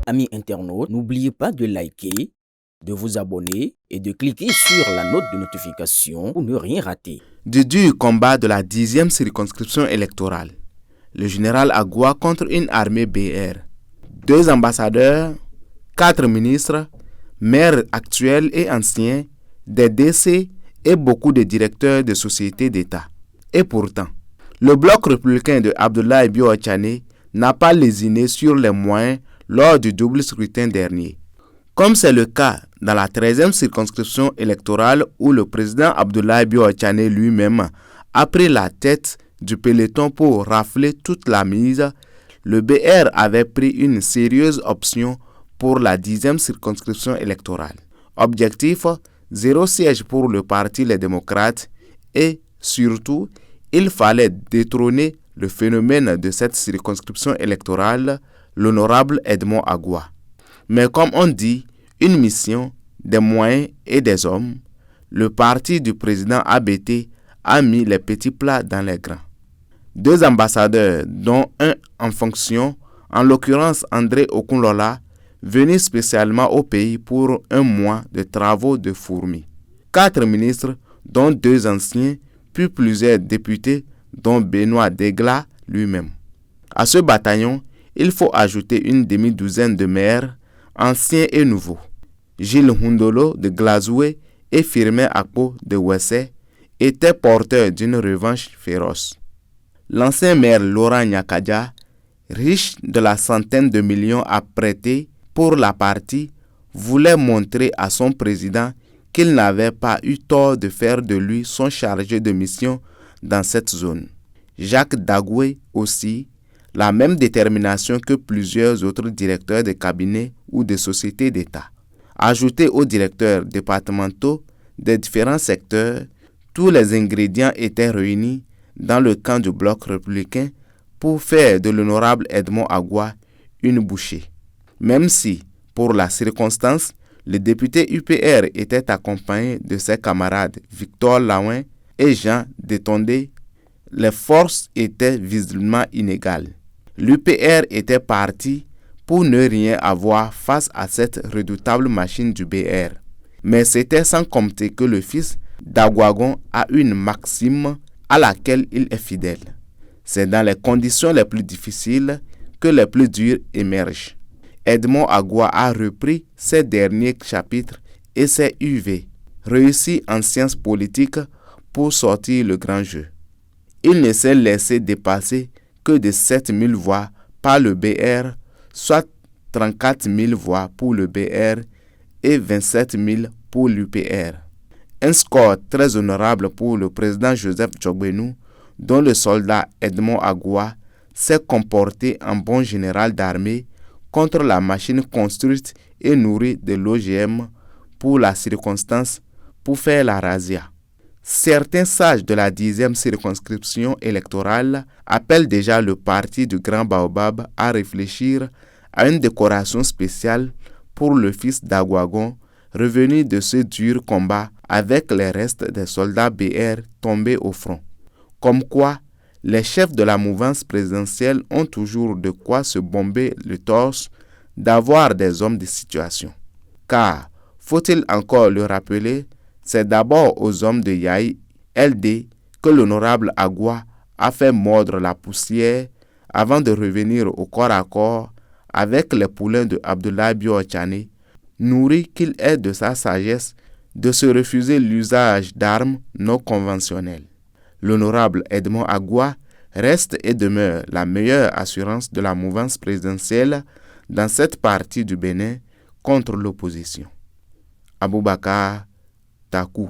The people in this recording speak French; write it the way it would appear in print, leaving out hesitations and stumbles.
Amis internautes, n'oubliez pas de liker, de vous abonner et de cliquer sur la note de notification pour ne rien rater. Du dur combat de la 10e circonscription électorale. Le général Agua contre une armée BR. 2 ambassadeurs, 4 ministres, maires actuels et anciens, des DC et beaucoup de directeurs de sociétés d'État. Et pourtant, le bloc républicain de Abdoulaye Bio-Ochane n'a pas lésiné sur les moyens lors du double scrutin dernier. Comme c'est le cas dans la 13e circonscription électorale où le président Abdoulaye Bio-Ochane lui-même a pris la tête du peloton pour rafler toute la mise, le BR avait pris une sérieuse option pour la 10e circonscription électorale. Objectif, 0 siège pour le parti Les Démocrates et, surtout, il fallait détrôner le phénomène de cette circonscription électorale, l'honorable Edmond Agua. Mais comme on dit, une mission, des moyens et des hommes, le parti du président ABT a mis les petits plats dans les grands. 2 ambassadeurs, dont un en fonction, en l'occurrence André Okunlola, venus spécialement au pays pour 1 mois de travaux de fourmi. 4 ministres, dont 2 anciens, puis plusieurs députés, dont Benoît Degla lui-même. À ce bataillon, il faut ajouter une demi-douzaine de maires, anciens et nouveaux. Gilles Hundolo de Glazoué et Firmin Akpo de Wessé étaient porteurs d'une revanche féroce. L'ancien maire Laurent Nyakadia, riche de la centaine de millions apprêtés pour la partie, voulait montrer à son président qu'il n'avait pas eu tort de faire de lui son chargé de mission dans cette zone. Jacques Dagoué aussi, la même détermination que plusieurs autres directeurs de cabinet ou de sociétés d'État. Ajoutés aux directeurs départementaux des différents secteurs, tous les ingrédients étaient réunis dans le camp du bloc républicain pour faire de l'honorable Edmond Agua une bouchée. Même si, pour la circonstance, le député UPR était accompagné de ses camarades Victor Laouin et Jean Détondé, les forces étaient visiblement inégales. L'UPR était parti pour ne rien avoir face à cette redoutable machine du BR. Mais c'était sans compter que le fils d'Aguagon a une maxime à laquelle il est fidèle. C'est dans les conditions les plus difficiles que les plus dures émergent. Edmond Agua a repris ses derniers chapitres et ses UV, réussi en sciences politiques pour sortir le grand jeu. Il ne s'est laissé dépasser que de 7 000 voix par le BR, soit 34 000 voix pour le BR et 27 000 pour l'UPR. Un score très honorable pour le président Joseph Djogbenou, dont le soldat Edmond Agua s'est comporté en bon général d'armée contre la machine construite et nourrie de l'OGM pour la circonstance pour faire la razzia. Certains sages de la 10e circonscription électorale appellent déjà le parti du Grand Baobab à réfléchir à une décoration spéciale pour le fils d'Aguagon revenu de ce dur combat avec les restes des soldats BR tombés au front. Comme quoi, les chefs de la mouvance présidentielle ont toujours de quoi se bomber le torse d'avoir des hommes de situation. Car, faut-il encore le rappeler, c'est d'abord aux hommes de Yahi LD que l'honorable Agua a fait mordre la poussière avant de revenir au corps à corps avec les poulains de Abdoulaye Bio-Ochane, nourri qu'il est de sa sagesse de se refuser l'usage d'armes non conventionnelles. L'honorable Edmond Agua reste et demeure la meilleure assurance de la mouvance présidentielle dans cette partie du Bénin contre l'opposition. Aboubakar Takou.